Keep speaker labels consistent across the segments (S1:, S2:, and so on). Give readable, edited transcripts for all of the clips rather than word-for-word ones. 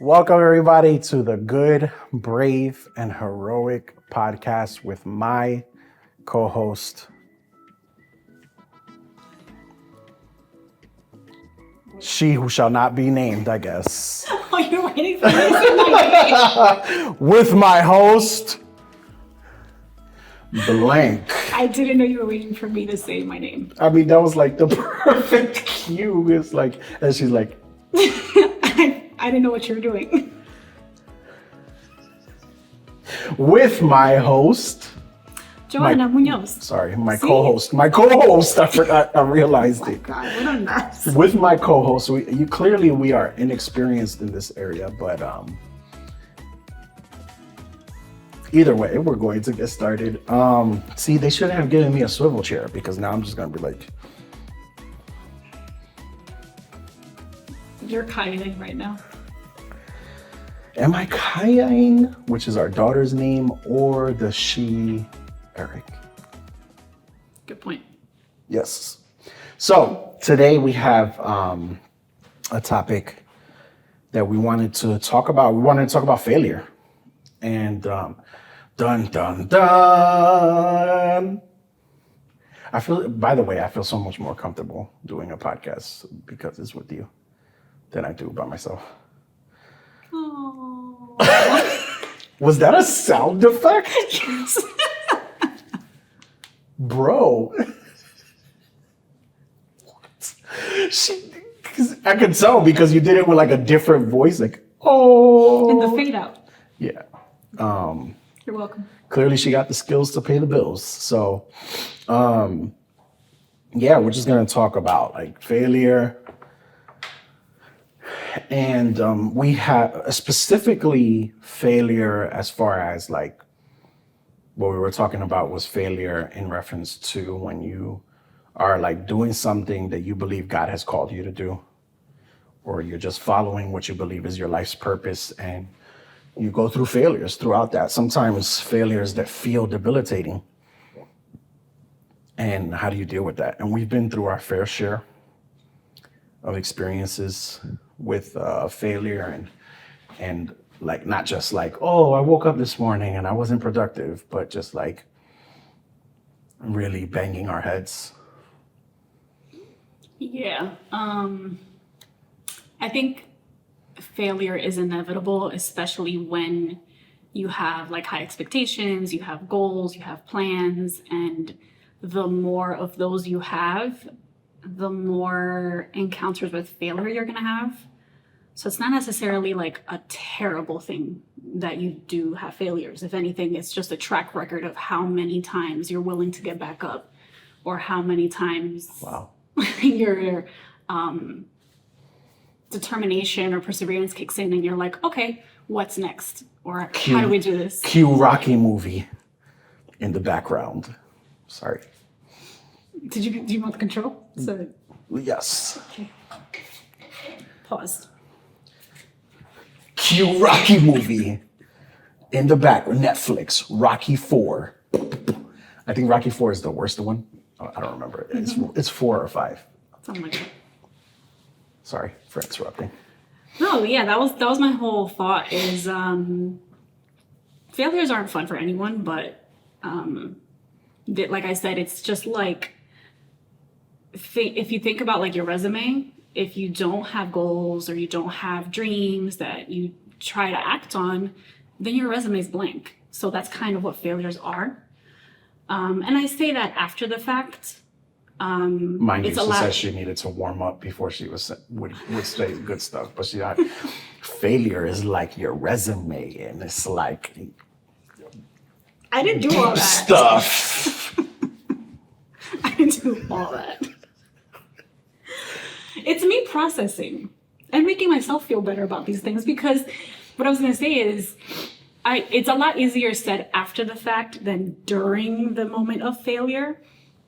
S1: Welcome, everybody, to the Good, Brave, and Heroic podcast with my co host, she who shall not be named, I guess.
S2: Oh, you're waiting for me to say my name.
S1: With my host, Blank.
S2: I didn't know you were waiting for me to say my name.
S1: I mean, that was like the perfect cue. It's like, and she's like,
S2: I didn't know what you were doing.
S1: with my host,
S2: Joanna Munoz.
S1: sorry, my
S2: See?
S1: co-host. My co-host, I forgot, I realized it.
S2: God, what a mess.
S1: With my co-host, we are inexperienced in this area, but either way, we're going to get started. See, they shouldn't have given me a swivel chair because now I'm just gonna be like,
S2: You're kiting right now.
S1: am I Kayaing, which is our daughter's name, or does she Eric?
S2: Good point.
S1: Yes. So today we have a topic that we wanted to talk about. We wanted to talk about failure. And dun dun dun. I feel so much more comfortable doing a podcast because it's with you than I do by myself.
S2: Oh.
S1: Was that a sound effect?
S2: Yes.
S1: Bro. I could tell because you did it with like a different voice, like, oh.
S2: And the fade out.
S1: Yeah.
S2: You're welcome.
S1: Clearly she got the skills to pay the bills. So, yeah, we're just going to talk about like failure. And we have specifically failure as far as like what we were talking about was failure in reference to when you are like doing something that you believe God has called you to do, or you're just following what you believe is your life's purpose, and you go through failures throughout that. Sometimes failures that feel debilitating. And how do you deal with that? And we've been through our fair share of experiences with failure and like not just like, oh, I woke up this morning and I wasn't productive, but just like really banging our heads.
S2: Yeah. I think failure is inevitable, especially when you have like high expectations, you have goals, you have plans, and the more of those you have, the more encounters with failure you're going to have. So it's not necessarily like a terrible thing that you do have failures. If anything, it's just a track record of how many times you're willing to get back up, or how many times
S1: Wow.
S2: your determination or perseverance kicks in and you're like, okay, what's next? Or how do we do this?
S1: Cue Rocky movie in the background. Sorry.
S2: Do you want the control? So
S1: Yes.
S2: okay. Pause.
S1: Cue Rocky movie in the background. Netflix, Rocky 4. I think Rocky 4 is the worst one. I don't remember. It's 4 or 5.
S2: Something like that.
S1: Sorry for interrupting.
S2: No, yeah, that was my whole thought is failures aren't fun for anyone, but like I said, it's just like if you think about like your resume, if you don't have goals or you don't have dreams that you try to act on, then your resume is blank. So that's kind of what failures are. And I say that after the fact.
S1: Mind you, she said she needed to warm up before she would say good stuff, but she not. Failure is like your resume, and it's like
S2: I didn't do all that
S1: stuff.
S2: I didn't do all that. It's me processing and making myself feel better about these things, because what I was going to say is it's a lot easier said after the fact than during the moment of failure.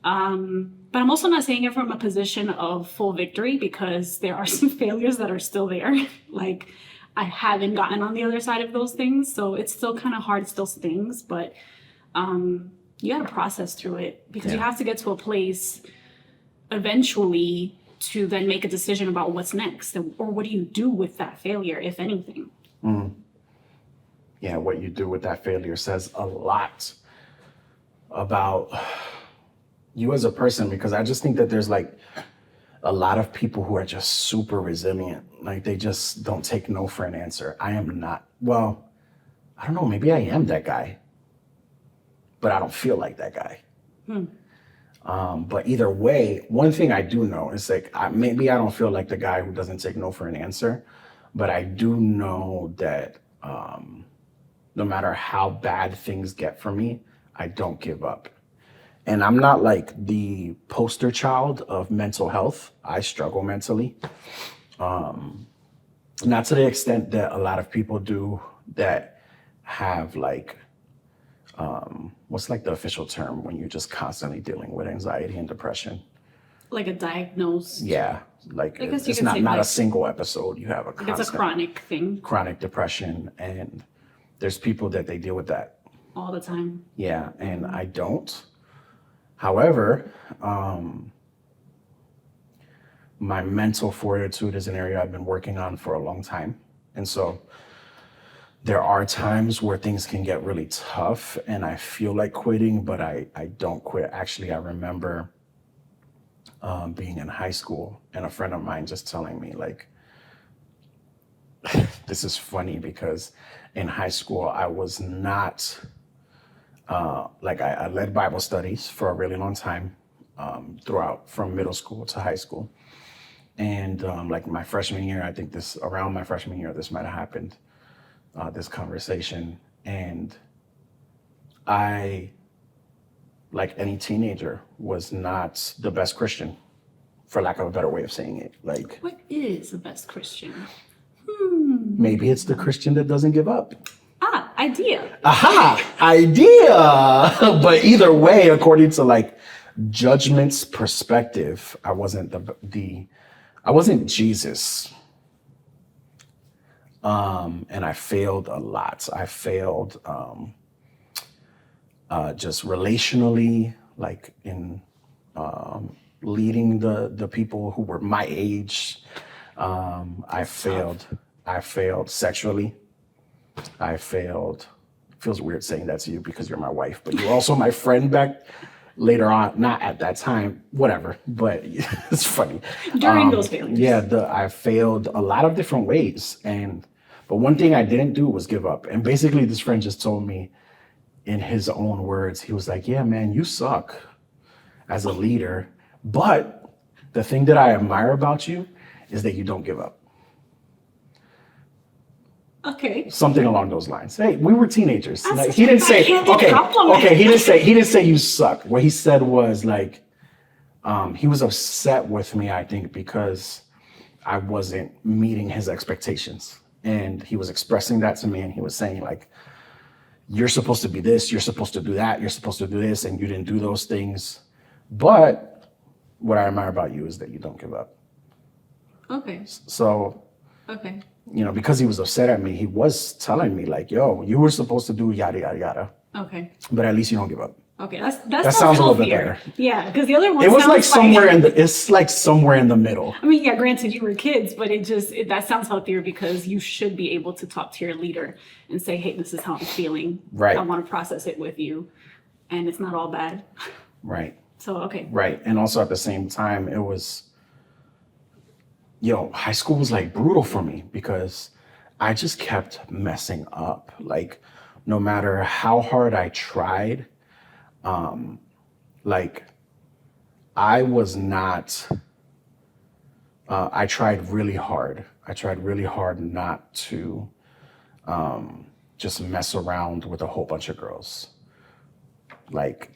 S2: But I'm also not saying it from a position of full victory, because there are some failures that are still there. Like I haven't gotten on the other side of those things. So it's still kind of hard, it still stings, but you got to process through it, because you have to get to a place eventually to then make a decision about what's next, or what do you do with that failure, if anything.
S1: Yeah, what you do with that failure says a lot about you as a person, because I just think that there's like a lot of people who are just super resilient. Like they just don't take no for an answer. I am not. Well, I don't know. Maybe I am that guy, but I don't feel like that guy. But either way, one thing I do know is like maybe I don't feel like the guy who doesn't take no for an answer, but I do know that no matter how bad things get for me, I don't give up. And I'm not like the poster child of mental health. I struggle mentally. Not to the extent that a lot of people do that have like, what's like the official term when you're just constantly dealing with anxiety and depression?
S2: Like a diagnosed.
S1: Yeah, like
S2: I guess you
S1: it's
S2: could
S1: not
S2: say
S1: not a
S2: like,
S1: single episode. You have a
S2: it's a
S1: constant
S2: chronic thing
S1: chronic depression, and there's people that they deal with that.
S2: all the time.
S1: Yeah, and I don't. However, my mental fortitude is an area I've been working on for a long time. And so there are times where things can get really tough and I feel like quitting, but I don't quit. Actually, I remember being in high school and a friend of mine just telling me, like, this is funny because in high school, I was not, I led Bible studies for a really long time throughout from middle school to high school. And like my freshman year, I think around my freshman year, this might have happened, this conversation. And I, like any teenager, was not the best Christian, for lack of a better way of saying it. Like,
S2: What is the best Christian?
S1: maybe it's the Christian that doesn't give up.
S2: Idea.
S1: Aha, idea. But either way, according to like judgment's perspective, I wasn't I wasn't Jesus. And I failed a lot. I failed just relationally, like in leading the people who were my age. I failed sexually. I failed. Feels weird saying that to you because you're my wife, but you're also my friend back later on, not at that time, whatever, but it's funny.
S2: During those failures.
S1: Yeah, I failed a lot of different ways. But one thing I didn't do was give up. And basically this friend just told me in his own words, he was like, yeah, man, you suck as a leader. But the thing that I admire about you is that you don't give up.
S2: Okay.
S1: Something along those lines. Hey, we were teenagers.
S2: That's
S1: Like,
S2: such
S1: he
S2: a
S1: didn't say,
S2: backhanded compliment.
S1: okay, he didn't say you suck. What he said was like, he was upset with me, I think, because I wasn't meeting his expectations. And he was expressing that to me, and he was saying like, you're supposed to be this, you're supposed to do that, you're supposed to do this, and you didn't do those things. But what I admire about you is that you don't give up.
S2: Okay.
S1: So,
S2: Okay.
S1: because he was upset at me, he was telling me like, yo, you were supposed to do yada, yada, yada,
S2: Okay.
S1: but at least you don't give up.
S2: Okay. That
S1: sounds a little bit
S2: healthier.
S1: better.
S2: Yeah, because the other one
S1: It was like
S2: sounds
S1: it's like somewhere in the middle.
S2: I mean, yeah, granted you were kids, but that sounds healthier because you should be able to talk to your leader and say, hey, this is how I'm feeling.
S1: Right.
S2: I want to process it with you. And it's not all bad.
S1: Right.
S2: So, okay.
S1: Right. And also at the same time, it was, high school was like brutal for me because I just kept messing up. Like, no matter how hard I tried, I was not, I tried really hard. I tried really hard not to just mess around with a whole bunch of girls. Like,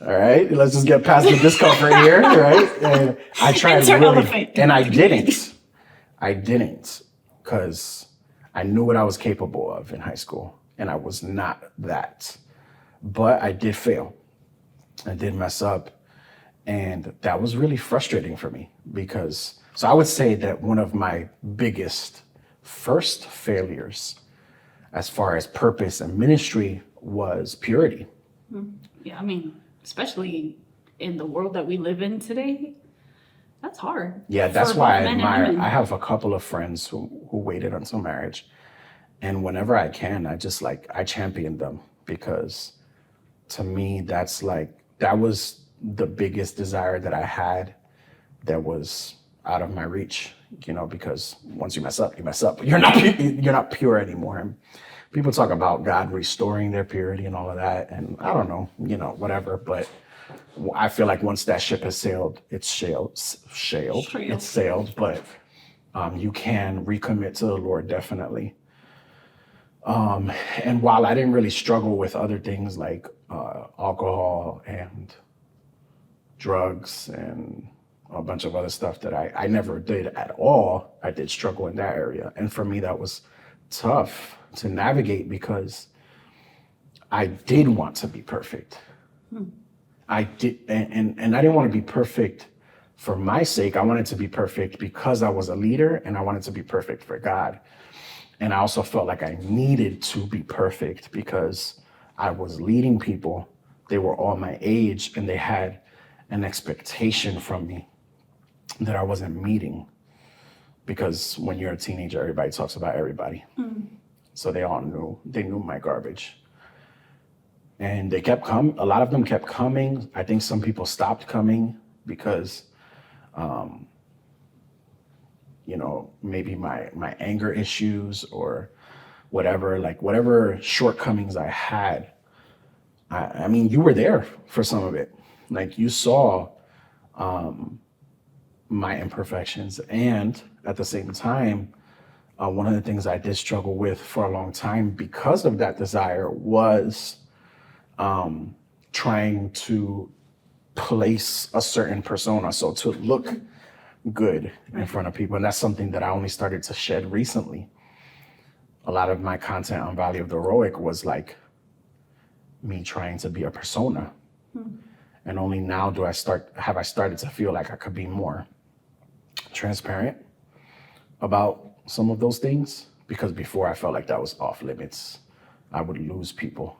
S1: all right, let's just get past the discomfort here, right? And I tried
S2: Enter
S1: really,
S2: elephant.
S1: and I didn't, because I knew what I was capable of in high school, and I was not that. But I did fail. I did mess up, and that was really frustrating for me so I would say that one of my biggest first failures as far as purpose and ministry was purity.
S2: Yeah, I mean, especially in the world that we live in today, That's hard.
S1: Yeah, that's
S2: For
S1: why I
S2: both men and
S1: admire.
S2: women.
S1: I have a couple of friends who waited until marriage, and whenever I can, I just like I champion them because to me that's like that was the biggest desire that I had that was out of my reach, because once you mess up, you mess up. You're not pure anymore. And people talk about God restoring their purity and all of that, and I don't know, whatever. But I feel like once that ship has sailed, it's sailed. But you can recommit to the Lord definitely. And while I didn't really struggle with other things like alcohol and drugs and a bunch of other stuff that I never did at all, I did struggle in that area. And for me, that was tough to navigate because I did want to be perfect. I did, and I didn't want to be perfect for my sake. I wanted to be perfect because I was a leader, and I wanted to be perfect for God. And I also felt like I needed to be perfect because I was leading people. They were all my age, and they had an expectation from me that I wasn't meeting. Because when you're a teenager, everybody talks about everybody. So they knew my garbage. And they kept coming. A lot of them kept coming. I think some people stopped coming because, maybe my anger issues or whatever shortcomings I had. I mean, you were there for some of it. Like you saw my imperfections. And at the same time, one of the things I did struggle with for a long time because of that desire was trying to place a certain persona, so to look good in front of people. And that's something that I only started to shed recently. A lot of my content on Valley of the Heroic was like me trying to be a persona. And only now have I started to feel like I could be more transparent about some of those things, because before I felt like that was off limits. I would lose people.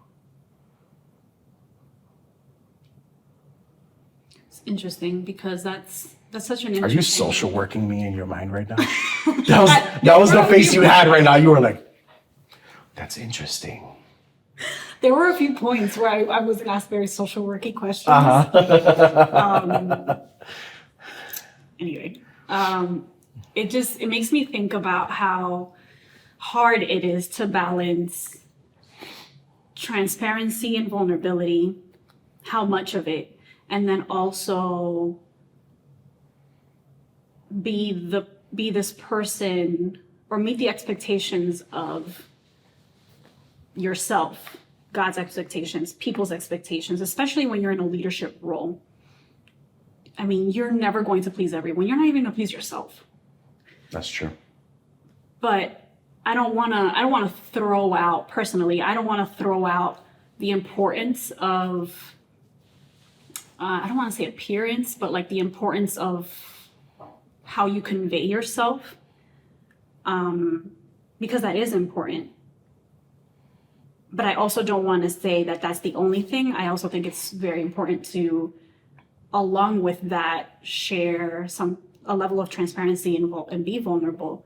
S2: It's interesting because that's such an
S1: Are
S2: interesting.
S1: you social working me in your mind right now? That was the face you had right now. You were like, that's interesting.
S2: There were a few points where I was asked very social worky questions. Anyway, it makes me think about how hard it is to balance transparency and vulnerability, how much of it, and then also be this person or meet the expectations of yourself, God's expectations, people's expectations, especially when you're in a leadership role. I mean, you're never going to please everyone. You're not even going to please yourself.
S1: That's true.
S2: But I don't want to throw out personally. I don't want to throw out the importance of I don't want to say appearance, but like the importance of how you convey yourself, because that is important. But I also don't want to say that that's the only thing. I also think it's very important to, along with that, share a level of transparency and be vulnerable.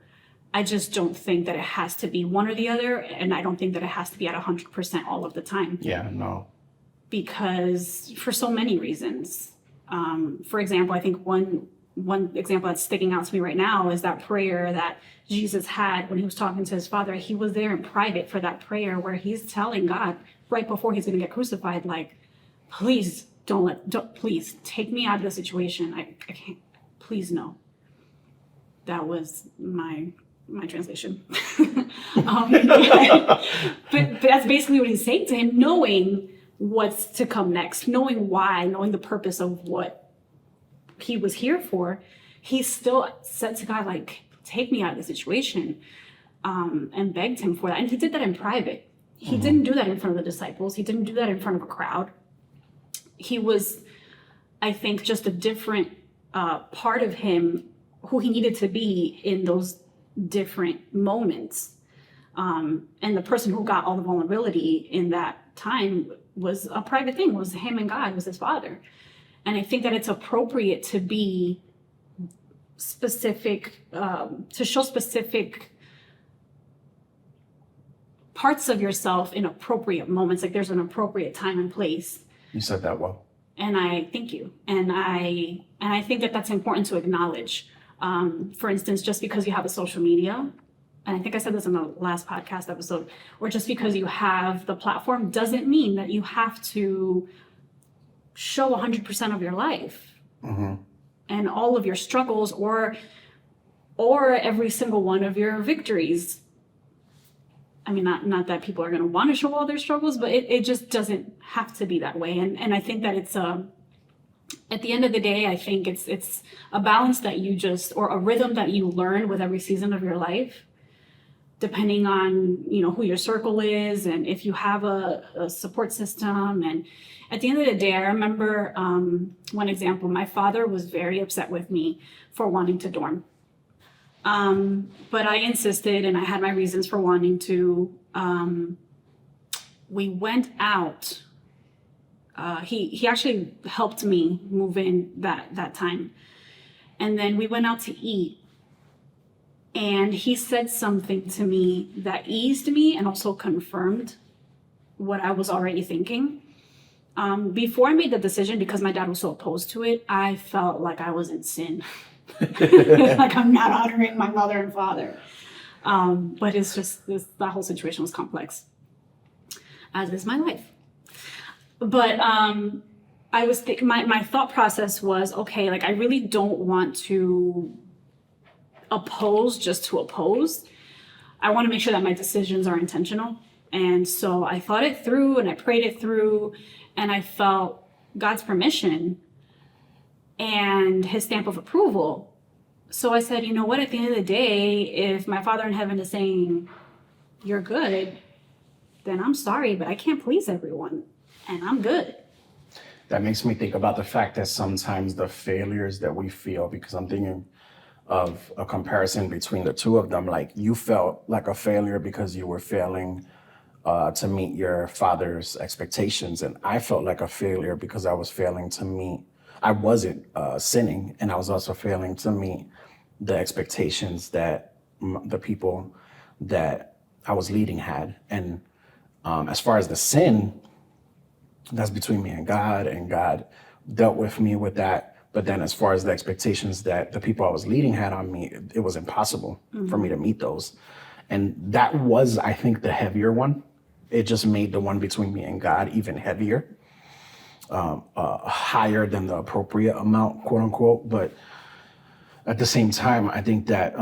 S2: I just don't think that it has to be one or the other, and I don't think that it has to be at 100% all of the time.
S1: Yeah, no.
S2: Because for so many reasons. For example, I think one example that's sticking out to me right now is that prayer that Jesus had when he was talking to his Father. He was there in private for that prayer where he's telling God right before he's going to get crucified, like, please please take me out of the situation. I can't, please no. That was my translation. But that's basically what he's saying to him, knowing what's to come next, knowing why, knowing the purpose of what he was here for. He still said to God, like, take me out of the situation, and begged him for that. And he did that in private. He didn't do that in front of the disciples. He didn't do that in front of a crowd. He was, I think, just a different part of him, who he needed to be in those different moments. And the person who got all the vulnerability in that time was a private thing, was him and God, was his Father. And I think that it's appropriate to be specific, to show specific parts of yourself in appropriate moments. Like there's an appropriate time and place.
S1: You said that well.
S2: And I thank you. And I think that that's important to acknowledge. For instance, just because you have a social media, and I think I said this in the last podcast episode, or just because you have the platform doesn't mean that you have to show 100% of your life and all of your struggles or every single one of your victories. I mean, not that people are going to want to show all their struggles, but it just doesn't have to be that way. And I think that it's at the end of the day, I think it's a balance that you or a rhythm that you learn with every season of your life, depending on, who your circle is and if you have a support system. And at the end of the day, I remember one example, my father was very upset with me for wanting to dorm. But I insisted and I had my reasons for wanting to. We went out. He actually helped me move in that time. And then we went out to eat. And he said something to me that eased me and also confirmed what I was already thinking. Before I made the decision, because my dad was so opposed to it, I felt like I was in sin. Like I'm not honoring my mother and father. But it's just that whole situation was complex, as is my life. But I was my thought process was, okay, like I really don't want to oppose just to oppose. I want to make sure that my decisions are intentional. And so I thought it through and I prayed it through and I felt God's permission and his stamp of approval. So I said, you know what, at the end of the day, if my Father in heaven is saying, you're good, then I'm sorry, but I can't please everyone and I'm good.
S1: That makes me think about the fact that sometimes the failures that we feel, because I'm thinking of a comparison between the two of them, like you felt like a failure because you were failing to meet your father's expectations. And I felt like a failure because I was failing to meet, I wasn't sinning, and I was also failing to meet the expectations that the people that I was leading had. And as far as the sin, that's between me and God dealt with me with that. But then as far as the expectations that the people I was leading had on me, it was impossible for me to meet those. And that was, I think, the heavier one. It just made the one between me and God even heavier, higher than the appropriate amount, quote unquote. But at the same time, I think that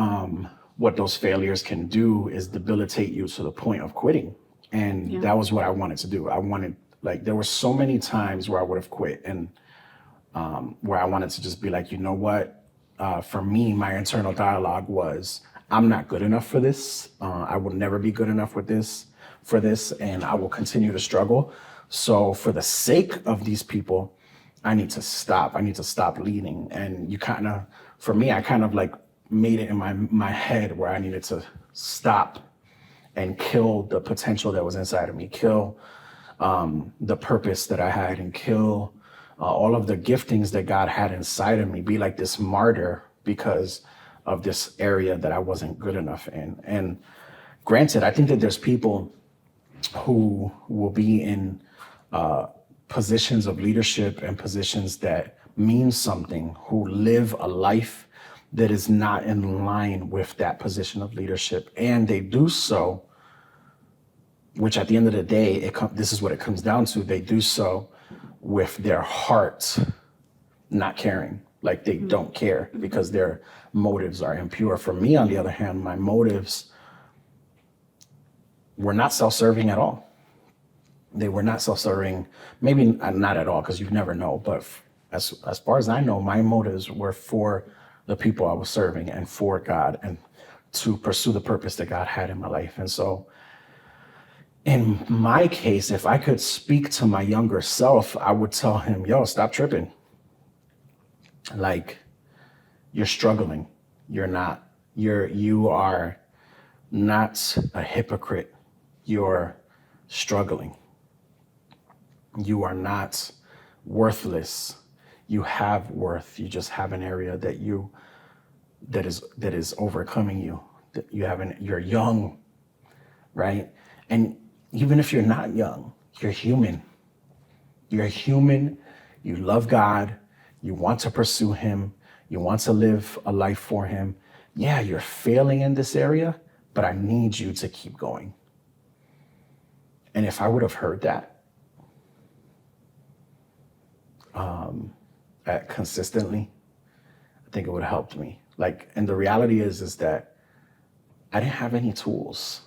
S1: what those failures can do is debilitate you to the point of quitting. And that was what I wanted to do. There were so many times where I would have quit and where I wanted to just be like, you know what? For me, my internal dialogue was, I'm not good enough for this. I will never be good enough for this, and I will continue to struggle. So for the sake of these people, I need to stop. I need to stop leading. And for me, I kind of like made it in my head where I needed to stop and kill the potential that was inside of me, kill the purpose that I had, and kill all of the giftings that God had inside of me, be like this martyr because of this area that I wasn't good enough in. And granted, I think that there's people who will be in positions of leadership and positions that mean something, who live a life that is not in line with that position of leadership. And they do so, which at the end of the day, this is what it comes down to. They do so with their heart not caring, like they don't care because their motives are impure. For me, on the other hand, my motives were not self-serving at all. They were not self-serving, maybe not at all, because you never know. But as far as I know, my motives were for the people I was serving and for God and to pursue the purpose that God had in my life. And so in my case, if I could speak to my younger self, I would tell him, yo, stop tripping. Like, you're struggling. You are not a hypocrite. You're struggling. You are not worthless. You have worth. You just have an area that you that is overcoming you. That you're young, right? And even if you're not young, you're human. You're human. You love God. You want to pursue Him. You want to live a life for Him. Yeah, you're failing in this area, but I need you to keep going. And if I would have heard that consistently, I think it would have helped me. Like, and the reality is that I didn't have any tools.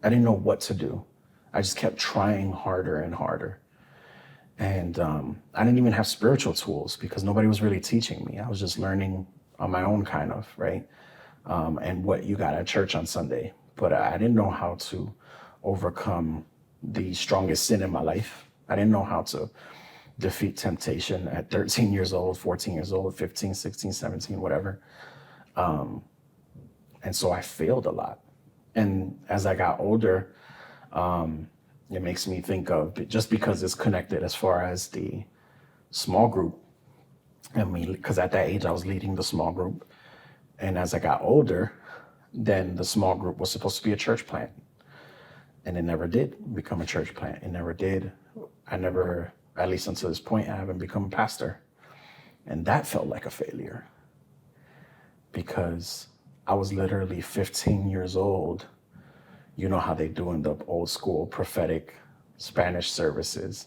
S1: I didn't know what to do. I just kept trying harder and harder. And I didn't even have spiritual tools because nobody was really teaching me. I was just learning on my own, kind of, right? And what you got at church on Sunday. But I didn't know how to overcome the strongest sin in my life. I didn't know how to defeat temptation at 13 years old, 14 years old, 15, 16, 17, whatever. And so I failed a lot. And as I got older, it makes me think of, just because it's connected as far as the small group, I mean, because at that age I was leading the small group. And as I got older, then the small group was supposed to be a church plant. And it never did become a church plant. It never did. I never, at least until this point, I haven't become a pastor. And that felt like a failure because I was literally 15 years old. You know how they do in the old school prophetic Spanish services.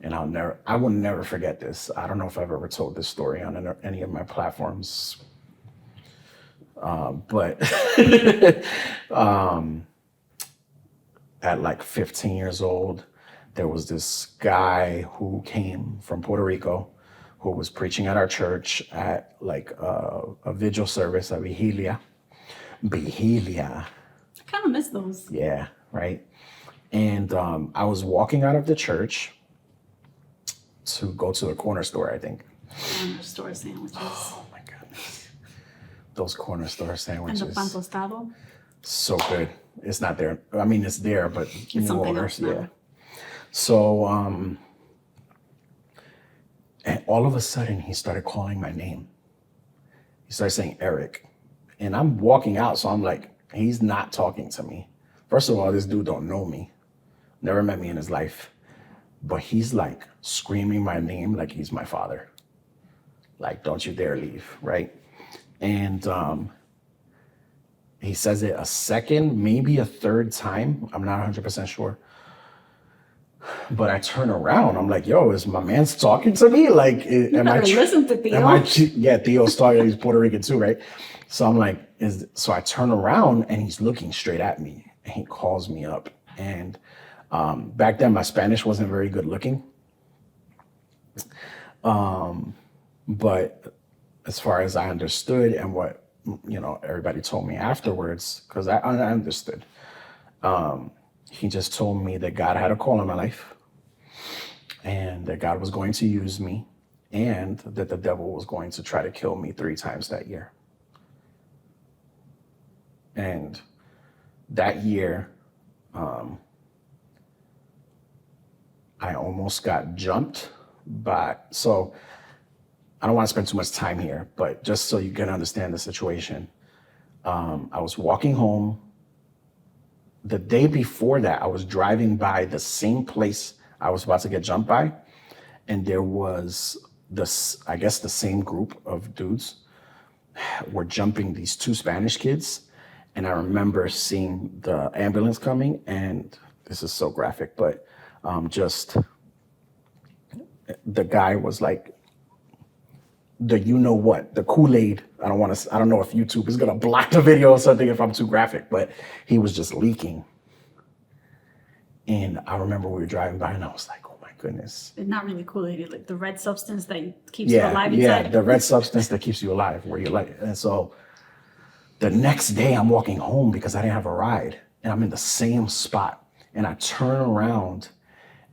S1: And I will never forget this. I don't know if I've ever told this story on any of my platforms. But at like 15 years old, there was this guy who came from Puerto Rico who was preaching at our church at like a vigil service, a vigilia. Vigilia.
S2: I kind of miss those.
S1: Yeah, right. And I was walking out of the church to go to the corner store, I think.
S2: Corner store sandwiches.
S1: Oh my goodness. Those corner store
S2: And
S1: sandwiches.
S2: the pan tostado.
S1: So good. It's not there. I mean, it's there, but New
S2: something
S1: Orleans,
S2: else now.
S1: yeah. So, and all of a sudden, he started calling my name. He started saying Eric, and I'm walking out, so I'm like, he's not talking to me. First of all, this dude don't know me, never met me in his life, but he's like screaming my name like he's my father. Like, don't you dare leave, right? And he says it a second, maybe a third time. I'm not 100% sure. But I turn around. I'm like, yo, is my man's talking to me? Like, am I?
S2: Listen to Theo.
S1: Yeah, Theo's talking. He's Puerto Rican too, right? So I'm like, so I turn around and he's looking straight at me and he calls me up. And back then my Spanish wasn't very good looking. But as far as I understood and what, everybody told me afterwards, because I understood, he just told me that God had a call in my life and that God was going to use me and that the devil was going to try to kill me 3 times that year. And that year, I almost got jumped by, so I don't want to spend too much time here, but just so you can understand the situation, I was walking home. The day before that, I was driving by the same place I was about to get jumped by, and there was I guess the same group of dudes were jumping these 2 Spanish kids. And I remember seeing the ambulance coming, and this is so graphic, but just the guy was like, the Kool-Aid. I don't know if YouTube is gonna block the video or something if I'm too graphic, but he was just leaking. And I remember we were driving by and I was like, oh my goodness.
S2: It's not really Kool-Aid, like the red substance that keeps you alive inside.
S1: Yeah, the red substance that keeps you alive where you're like, and so the next day I'm walking home because I didn't have a ride and I'm in the same spot and I turn around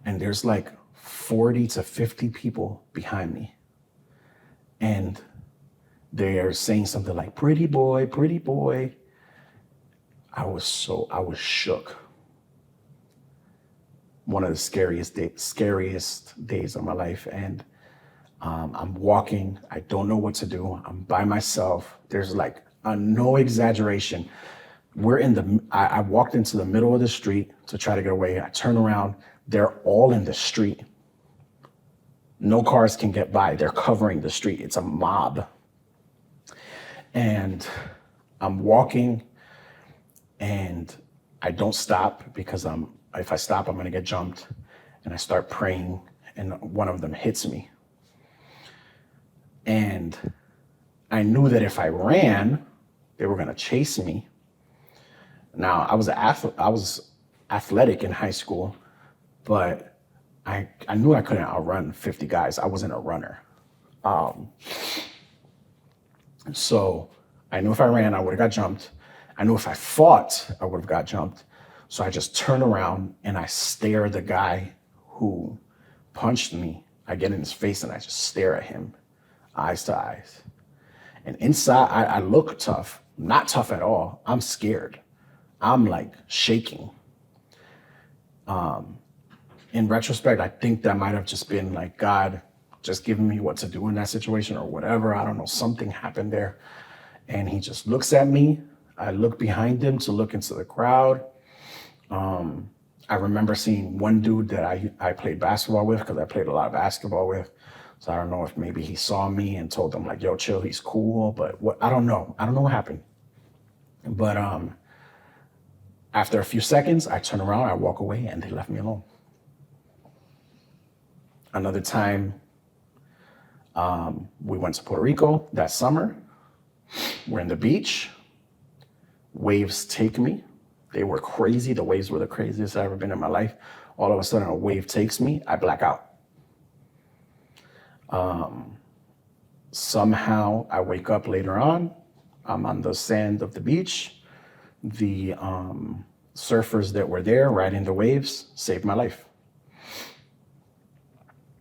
S1: and there's like 40 to 50 people behind me. And they're saying something like, pretty boy, pretty boy. I was shook. One of the scariest days of my life. And I'm walking, I don't know what to do. I'm by myself. There's like no exaggeration. I walked into the middle of the street to try to get away. I turn around. They're all in the street. No cars can get by. They're covering the street. It's a mob. And I'm walking and I don't stop because if I stop, I'm going to get jumped. And I start praying and one of them hits me. And I knew that if I ran, they were going to chase me. Now, I was athletic in high school, but I knew I couldn't outrun 50 guys. I wasn't a runner. So I knew if I ran, I would have got jumped. I knew if I fought, I would have got jumped. So I just turn around and I stare the guy who punched me. I get in his face and I just stare at him, eyes to eyes. And inside, I look tough, not tough at all. I'm scared. I'm like shaking. In retrospect, I think that might have just been like God just giving me what to do in that situation or whatever. I don't know, something happened there. And he just looks at me. I look behind him to look into the crowd. I remember seeing one dude that I played basketball with because I played a lot of basketball with. So I don't know if maybe he saw me and told them like, yo, chill, he's cool. But what, I don't know. I don't know what happened. But after a few seconds, I turn around, I walk away, and they left me alone. Another time, we went to Puerto Rico that summer. We're in the beach. Waves take me. They were crazy. The waves were the craziest I've ever been in my life. All of a sudden, a wave takes me. I black out. Somehow, I wake up later on. I'm on the sand of the beach. The surfers that were there riding the waves saved my life.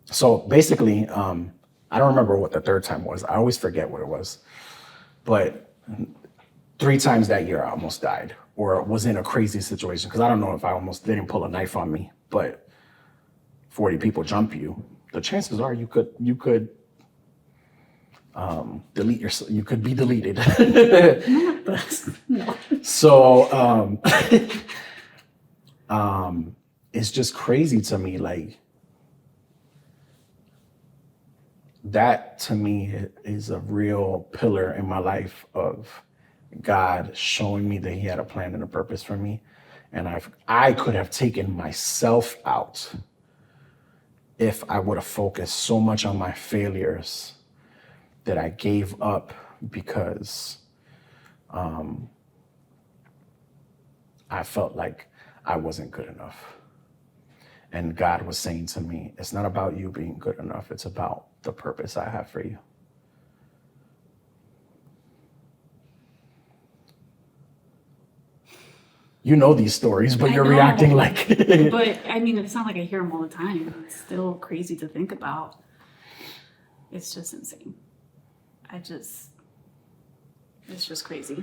S1: So basically, I don't remember what the third time was. I always forget what it was. But 3 times that year, I almost died or was in a crazy situation. Because I don't know if I almost didn't pull a knife on me, but 40 people jump you. The chances are you could delete yourself. You could be deleted.
S2: No.
S1: So it's just crazy to me. Like that to me is a real pillar in my life of God showing me that he had a plan and a purpose for me. And I could have taken myself out if I would have focused so much on my failures that I gave up because I felt like I wasn't good enough. And God was saying to me, it's not about you being good enough. It's about the purpose I have for you. You know these stories, but you're reacting like...
S2: But I mean, it's not like I hear them all the time. It's still crazy to think about. It's just insane. It's just crazy.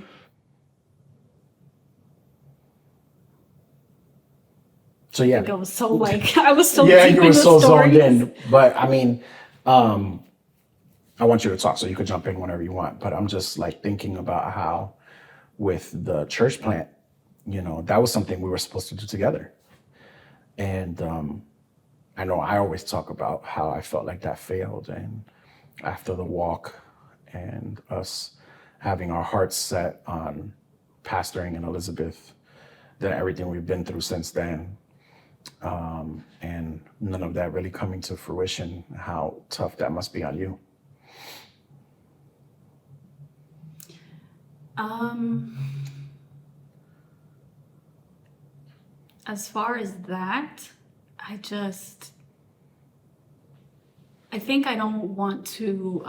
S1: So yeah.
S2: I was so
S1: yeah,
S2: deep
S1: you
S2: in
S1: were
S2: the
S1: so
S2: stories.
S1: zoned in. But I mean, I want you to talk, so you could jump in whenever you want. But I'm just like thinking about how with the church plant, that was something we were supposed to do together. And I know I always talk about how I felt like that failed. And after the walk and us having our hearts set on pastoring in Elizabeth, then everything we've been through since then, and none of that really coming to fruition, how tough that must be on you.
S2: As far as that, I think I don't want to,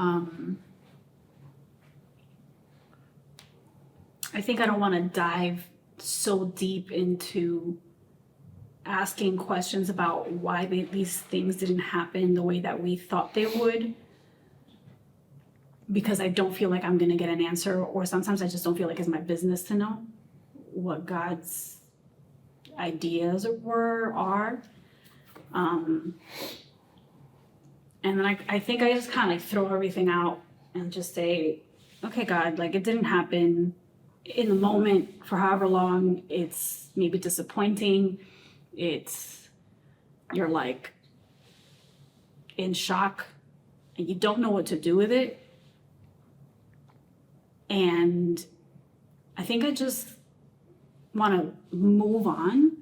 S2: dive so deep into asking questions about why these things didn't happen the way that we thought they would, because I don't feel like I'm going to get an answer, or sometimes I just don't feel like it's my business to know what God's ideas are. And then I think I just kind of like throw everything out and just say, okay, God, like it didn't happen in the moment for however long. It's maybe disappointing. You're like in shock and you don't know what to do with it. And I think I just want to move on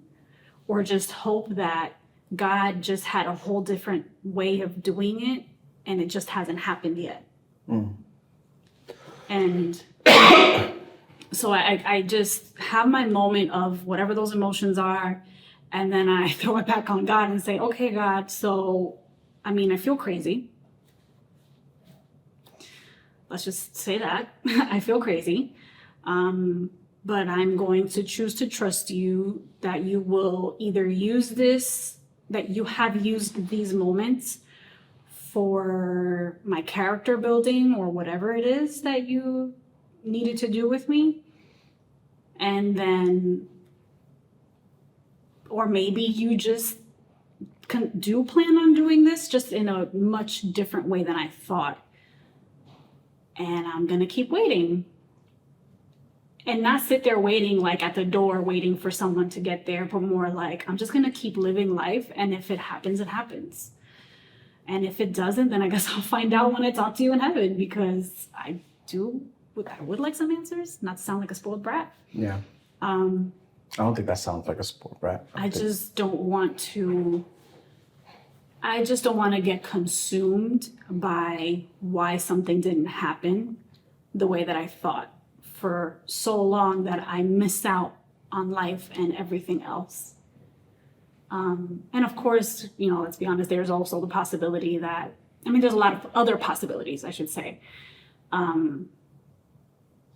S2: or just hope that God just had a whole different way of doing it and it just hasn't happened yet. And so I just have my moment of whatever those emotions are, and then I throw it back on God and say, okay, God, so, I mean, I feel crazy. Let's just say that. I feel crazy. But I'm going to choose to trust you that you will either use this, that you have used these moments for my character building or whatever it is that you needed to do with me. And then, or maybe you just do plan on doing this just in a much different way than I thought. And I'm going to keep waiting. And not sit there waiting like at the door waiting for someone to get there, but more like I'm just going to keep living life. And if it happens, it happens. And if it doesn't, then I guess I'll find out when I talk to you in heaven, because I would like some answers, not to sound like a spoiled brat.
S1: Yeah. I don't think that sounds like a spoiled brat.
S2: I just don't want to get consumed by why something didn't happen the way that I thought for so long that I miss out on life and everything else. And of course, let's be honest, there's also the possibility that, there's a lot of other possibilities, I should say. And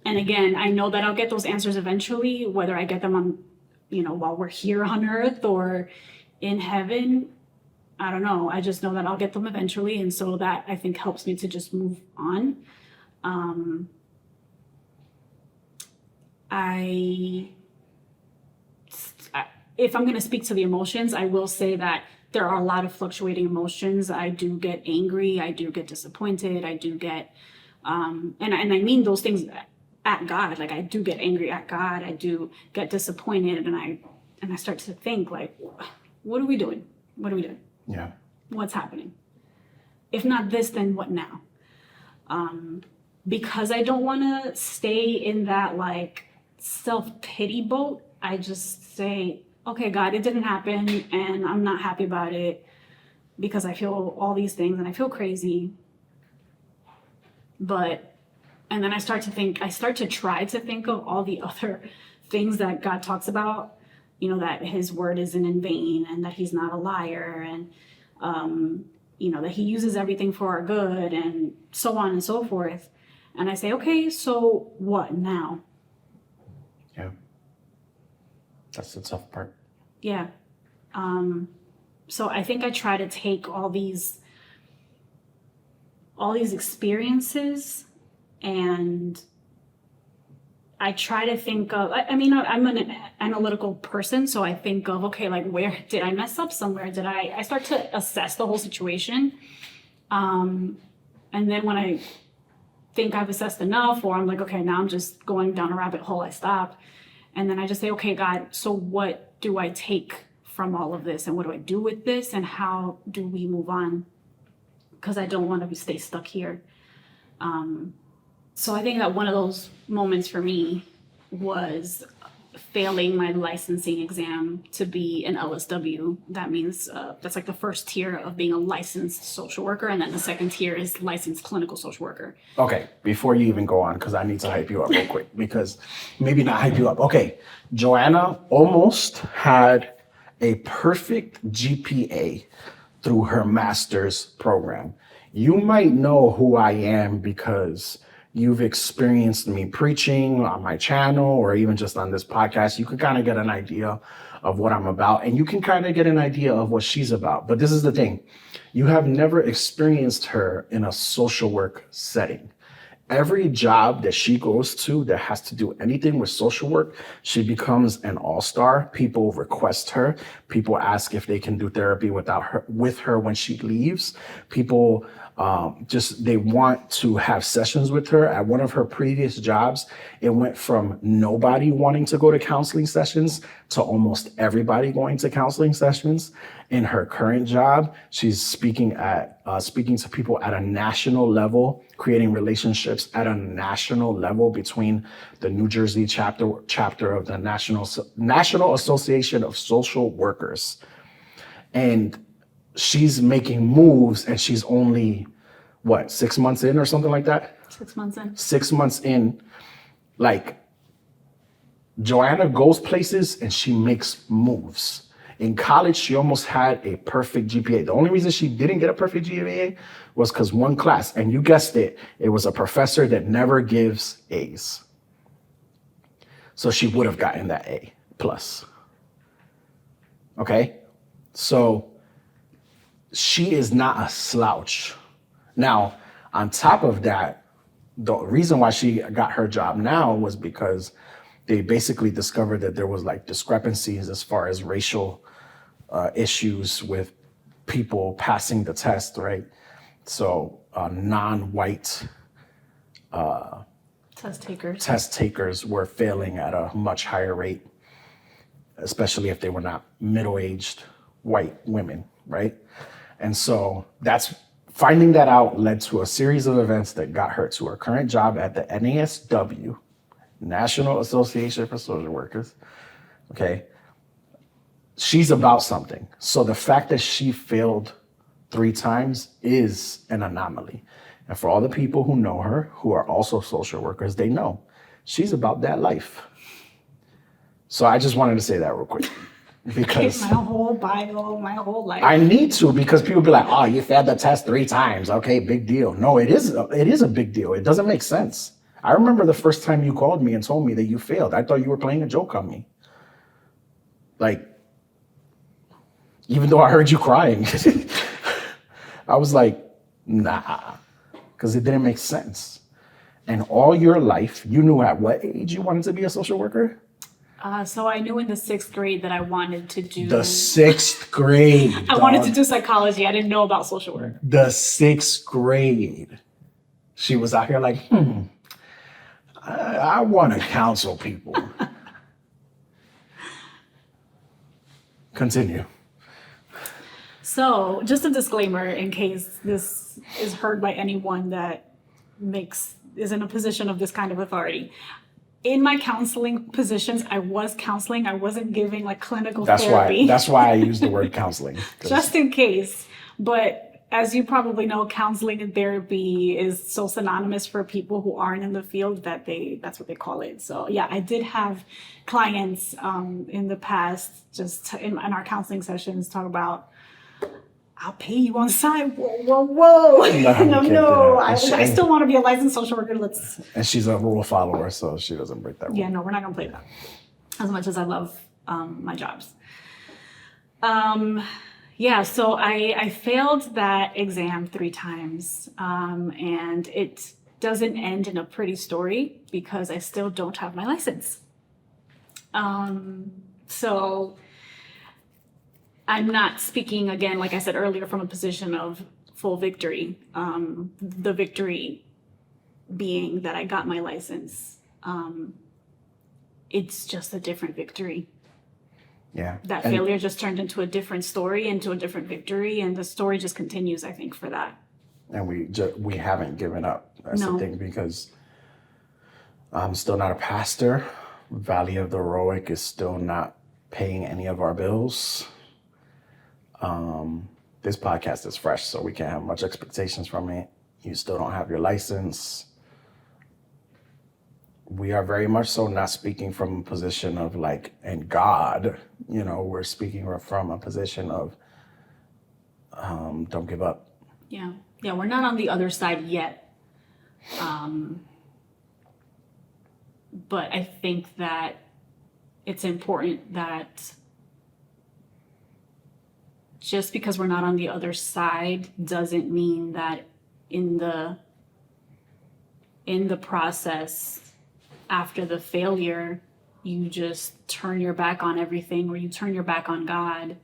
S2: again, I know that I'll get those answers eventually, whether I get them on, while we're here on earth or in heaven. I don't know. I just know that I'll get them eventually. And so that I think helps me to just move on. If I'm going to speak to the emotions, I will say that there are a lot of fluctuating emotions. I do get angry. I do get disappointed. I do get, and I mean those things at God. Like I do get angry at God. I do get disappointed, and I start to think like, what are we doing? What are we doing?
S1: Yeah.
S2: What's happening? If not this, then what now? Because I don't want to stay in that like self-pity boat. I just say, okay, God, it didn't happen and I'm not happy about it because I feel all these things and I feel crazy. And then I start to try to think of all the other things that God talks about, that his word isn't in vain and that he's not a liar and, that he uses everything for our good and so on and so forth. And I say, okay, so what now?
S1: Yeah. That's the tough part.
S2: Yeah. So I think I try to take all these experiences and I try to think of, I'm an analytical person, so I think of, okay, like where did I mess up somewhere? I start to assess the whole situation. And then when I think I've assessed enough, or I'm like, okay, now I'm just going down a rabbit hole, I stop. And then I just say, okay, God, so what do I take from all of this? And what do I do with this? And how do we move on? Because I don't want to stay stuck here. So I think that one of those moments for me was failing my licensing exam to be an LSW. That means that's like the first tier of being a licensed social worker. And then the second tier is licensed clinical social worker.
S1: Okay, before you even go on, because I need to hype you up real quick, because maybe not hype you up. Okay, Joanna almost had a perfect GPA through her master's program. You might know who I am because you've experienced me preaching on my channel or even just on this podcast. You can kind of get an idea of what I'm about and you can kind of get an idea of what she's about. But this is the thing. You have never experienced her in a social work setting. every job that she goes to that has to do anything with social work, she becomes an all-star. People request her. People ask if they can do therapy with her when she leaves. People they want to have sessions with her. At one of her previous jobs, it went from nobody wanting to go to counseling sessions to almost everybody going to counseling sessions. In her current job, she's speaking to people at a national level, creating relationships at a national level between the New Jersey chapter of the National Association of Social Workers. And she's making moves, and she's only, 6 months in or something like that?
S2: 6 months in.
S1: 6 months in. Like, Joanna goes places and she makes moves. In college, she almost had a perfect GPA. The only reason she didn't get a perfect GPA was because one class, and you guessed it, it was a professor that never gives A's. So she would have gotten that A plus. Okay? So she is not a slouch. Now, on top of that, the reason why she got her job now was because they basically discovered that there was like discrepancies as far as racial issues with people passing the test, right? So non-white test takers were failing at a much higher rate, especially if they were not middle-aged white women, right? And so finding that out led to a series of events that got her to her current job at the NASW, National Association for Social Workers. Okay. She's about something. So the fact that she failed 3 times is an anomaly. And for all the people who know her, who are also social workers, they know she's about that life. So I just wanted to say that real quick. Because
S2: my whole bio, my whole life.
S1: I need to, because people be like, oh, you failed the test 3 times. Okay, big deal. No, it is a big deal. It doesn't make sense. I remember the first time you called me and told me that you failed. I thought you were playing a joke on me. Like, even though I heard you crying, I was like, nah, because it didn't make sense. And all your life, you knew at what age you wanted to be a social worker?
S2: So I knew in the 6th grade that I wanted to do...
S1: The 6th grade.
S2: I wanted to do psychology. I didn't know about social work.
S1: The 6th grade. She was out here like, I want to counsel people. Continue.
S2: So just a disclaimer in case this is heard by anyone that is in a position of this kind of authority. In my counseling positions, I was counseling. I wasn't giving like clinical therapy.
S1: That's why I use the word counseling.
S2: Just in case. But as you probably know, counseling and therapy is so synonymous for people who aren't in the field that that's what they call it. So yeah, I did have clients in the past, just in our counseling sessions, talk about, I'll pay you on site. Whoa. No. I still want to be a licensed social worker.
S1: And she's a rule follower, so she doesn't break that rule.
S2: Yeah, no, we're not going to play that. As much as I love my jobs. So I failed that exam 3 times. And it doesn't end in a pretty story because I still don't have my license. So I'm not speaking, again, like I said earlier, from a position of full victory. The victory being that I got my license. It's just a different victory.
S1: Yeah.
S2: That failure just turned into a different story, into a different victory, and the story just continues, I think, for that.
S1: And we haven't given up. That's the thing, because I'm still not a pastor. Valley of the Heroic is still not paying any of our bills. This podcast is fresh, so we can't have much expectations from it. You still don't have your license. We are very much so not speaking from a position of like, and God, we're speaking from a position of don't give up.
S2: Yeah, we're not on the other side yet. But I think that it's important that just because we're not on the other side doesn't mean that in the in the process, after the failure, you just turn your back on everything, or you turn your back on God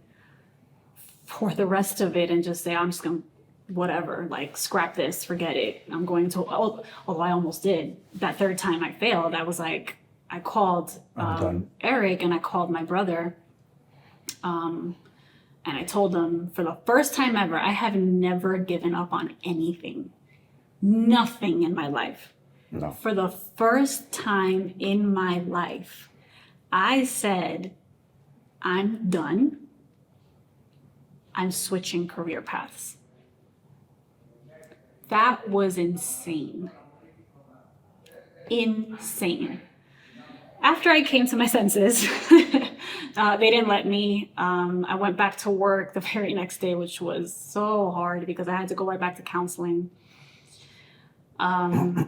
S2: for the rest of it and just say, I'm just going to, whatever, like, scrap this, forget it. I'm going to, although I almost did. That third time I failed, I was like, I called Eric and I called my brother. And I told them, for the first time ever, I have never given up on anything. Nothing in my life.
S1: No.
S2: For the first time in my life, I said, I'm done. I'm switching career paths. That was insane. Insane. After I came to my senses, they didn't let me. I went back to work the very next day, which was so hard because I had to go right back to counseling. I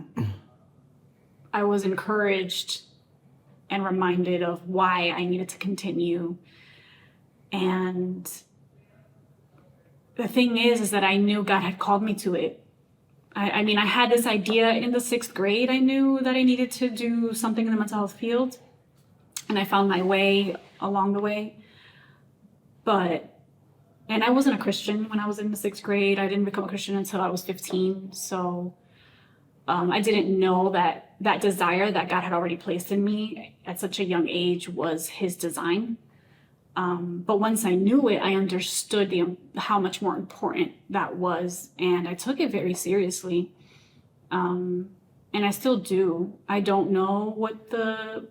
S2: was encouraged and reminded of why I needed to continue. And the thing is that I knew God had called me to it. I mean, I had this idea in the 6th grade. I knew that I needed to do something in the mental health field. And I found my way along the way. And I wasn't a Christian when I was in the 6th grade. I didn't become a Christian until I was 15. So I didn't know that that desire that God had already placed in me at such a young age was his design. But once I knew it, I understood how much more important that was. And I took it very seriously. And I still do. I don't know what the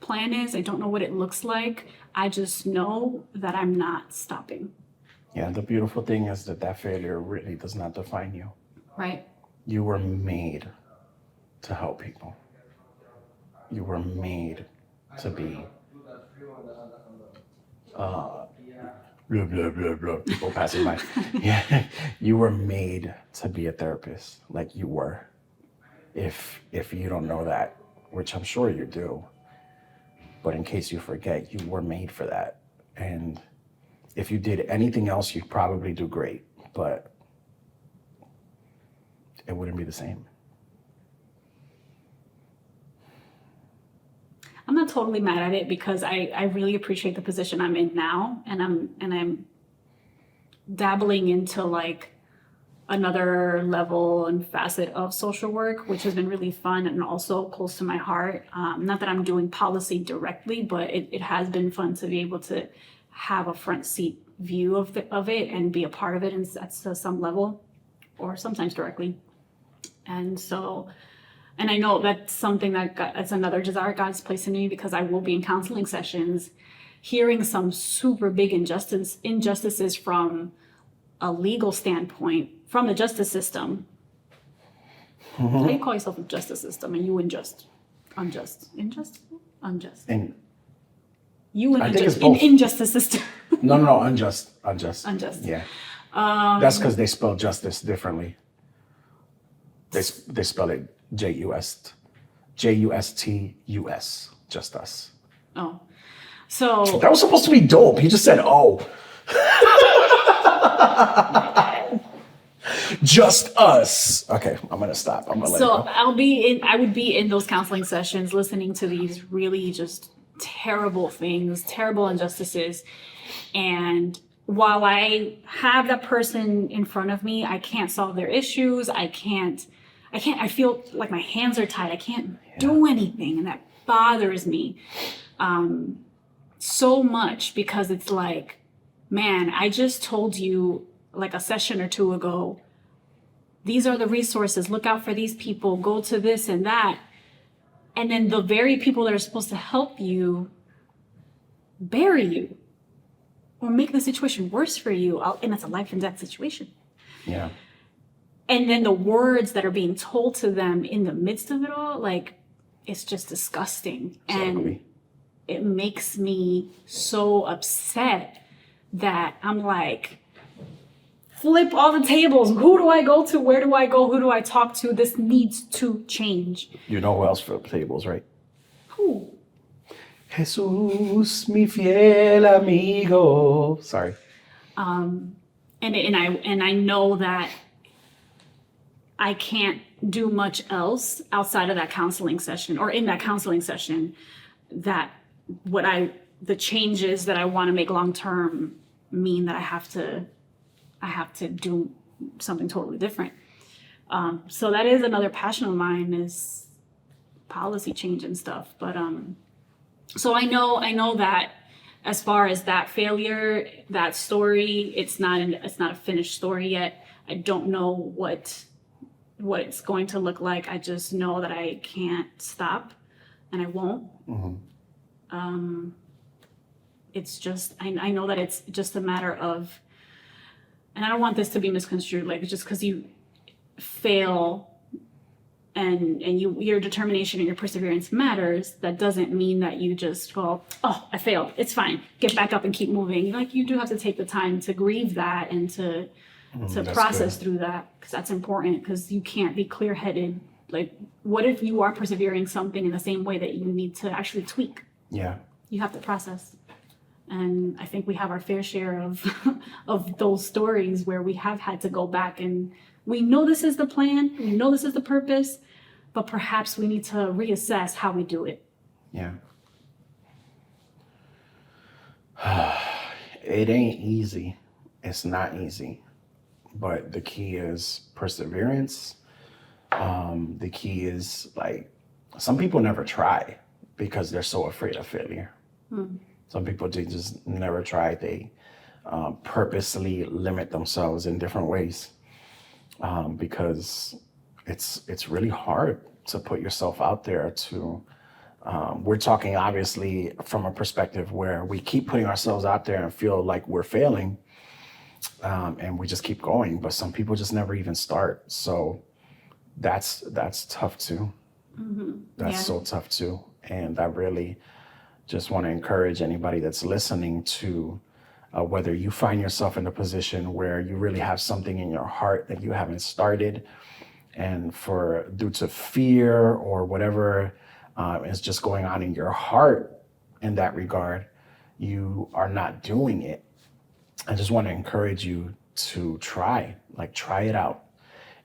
S2: plan is. I don't know what it looks like. I just know that I'm not stopping.
S1: Yeah, the beautiful thing is that failure really does not define you.
S2: Right.
S1: You were made to help people. You were made to be blah, blah, blah, blah, people passing by. Yeah, you were made to be a therapist, like you were. If you don't know that, which I'm sure you do, but in case you forget, you were made for that. And if you did anything else, you'd probably do great, but it wouldn't be the same.
S2: I'm not totally mad at it because I really appreciate the position I'm in now, and I'm dabbling into like another level and facet of social work, which has been really fun and also close to my heart. Not that I'm doing policy directly, but it has been fun to be able to have a front seat view of it and be a part of it at some level, or sometimes directly. And I know that's something that's another desire God's placed in me, because I will be in counseling sessions hearing some super big injustices from a legal standpoint, from the justice system. Mm-hmm. How do you call yourself a justice system and you unjust? Unjust. And you and injustice system.
S1: No, unjust. Yeah. That's because they spell justice differently. They spell it Justus, just us.
S2: Oh, so
S1: that was supposed to be dope. You just said, "Oh." Just us. Okay, I'm gonna stop. I'm gonna let it go.
S2: I would be in those counseling sessions listening to these really just terrible things, terrible injustices. And while I have that person in front of me, I can't solve their issues. I feel like my hands are tied. I can't do anything. And that bothers me so much, because it's like, man, I just told you like a session or two ago, these are the resources, look out for these people, go to this and that. And then the very people that are supposed to help you bury you or make the situation worse for you. And it's a life and death situation.
S1: Yeah.
S2: And then the words that are being told to them in the midst of it all, like, it's just disgusting. And it makes me so upset that I'm like, flip all the tables. Who do I go to? Where do I go? Who do I talk to? This needs to change.
S1: You know who else flipped tables, right?
S2: Who?
S1: Jesús, mi fiel amigo. Sorry.
S2: And I know that I can't do much else outside of that counseling session or in that counseling session, that the changes that I want to make long term mean that I have to do something totally different. So that is another passion of mine, is policy change and stuff. But so I know that as far as that failure, that story, it's not a finished story yet. I don't know what it's going to look like. I just know that I can't stop, and I won't. It's just, I know that it's just a matter of, and I don't want this to be misconstrued, like just because you fail and your determination and your perseverance matters, that doesn't mean that you just go, oh, I failed, it's fine, get back up and keep moving. Like, you do have to take the time to grieve that and to process through that, because that's important, because you can't be clear-headed. Like, what if you are persevering something in the same way that you need to actually tweak?
S1: Yeah.
S2: You have to process. And I think we have our fair share of those stories where we have had to go back, and we know this is the plan, we know this is the purpose, but perhaps we need to reassess how we do it.
S1: Yeah. It ain't easy. It's not easy. But the key is perseverance. The key is, like, some people never try because they're so afraid of failure. Some people, they just never try. They purposely limit themselves in different ways because it's really hard to put yourself out there to, we're talking obviously from a perspective where we keep putting ourselves out there and feel like we're failing, and we just keep going, but some people just never even start. So that's tough too. That's so tough too. And I really just want to encourage anybody that's listening to, whether you find yourself in a position where you really have something in your heart that you haven't started, and due to fear or whatever is just going on in your heart in that regard, you are not doing it. I just want to encourage you to try it out.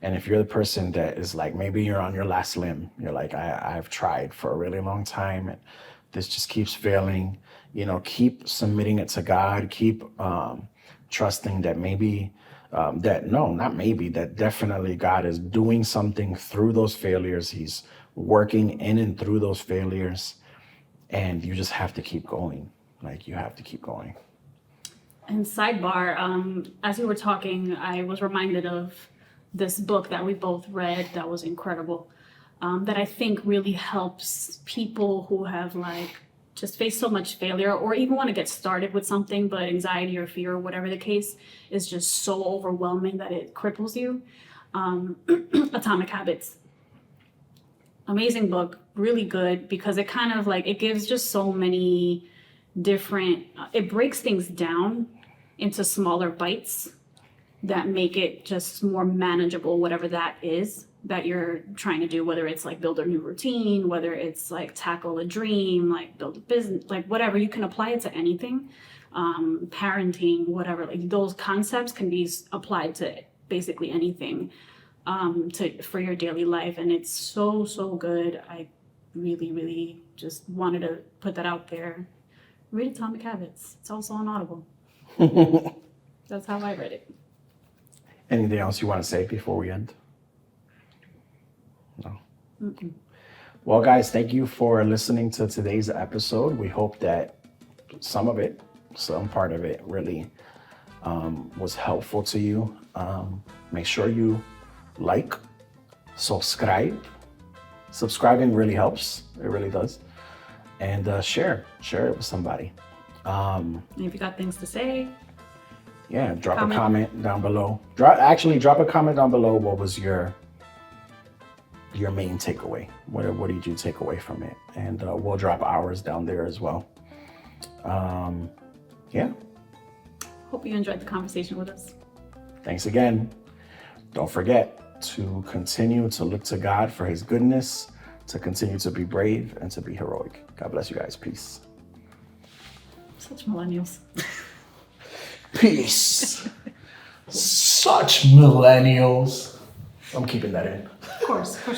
S1: And if you're the person that is like, maybe you're on your last limb, you're like, I've tried for a really long time and this just keeps failing, keep submitting it to God, keep trusting that that definitely God is doing something through those failures. He's working in and through those failures, and you just have to keep going. Like, you have to keep going.
S2: And sidebar, as we were talking, I was reminded of this book that we both read that was incredible, that I think really helps people who have just faced so much failure, or even want to get started with something, but anxiety or fear or whatever the case is just so overwhelming that it cripples you. Atomic Habits. Amazing book, really good, because it kind of it gives just so many different, it breaks things down into smaller bites that make it just more manageable, whatever that is that you're trying to do, whether it's build a new routine, whether it's tackle a dream, build a business, whatever. You can apply it to anything, parenting, whatever. Those concepts can be applied to basically anything, for your daily life. And it's so good. I really, really just wanted to put that out there. Read Atomic Habits. It's also on Audible. That's how I read it.
S1: Anything else you want to say before we end? No. Well, guys, thank you for listening to today's episode. We hope that some part of it really was helpful to you. Make sure you subscribe. Subscribing really helps. It really does. And share it with somebody.
S2: And if you got things to say,
S1: drop a comment down below. Drop a comment down below. What was your main takeaway? What did you take away from it? And we'll drop ours down there as well.
S2: Hope you enjoyed the conversation with us.
S1: Thanks again. Don't forget to continue to look to God for his goodness, to continue to be brave and to be heroic. God bless you guys. Peace.
S2: Such millennials.
S1: Peace. Such millennials. I'm keeping that in.
S2: Of course you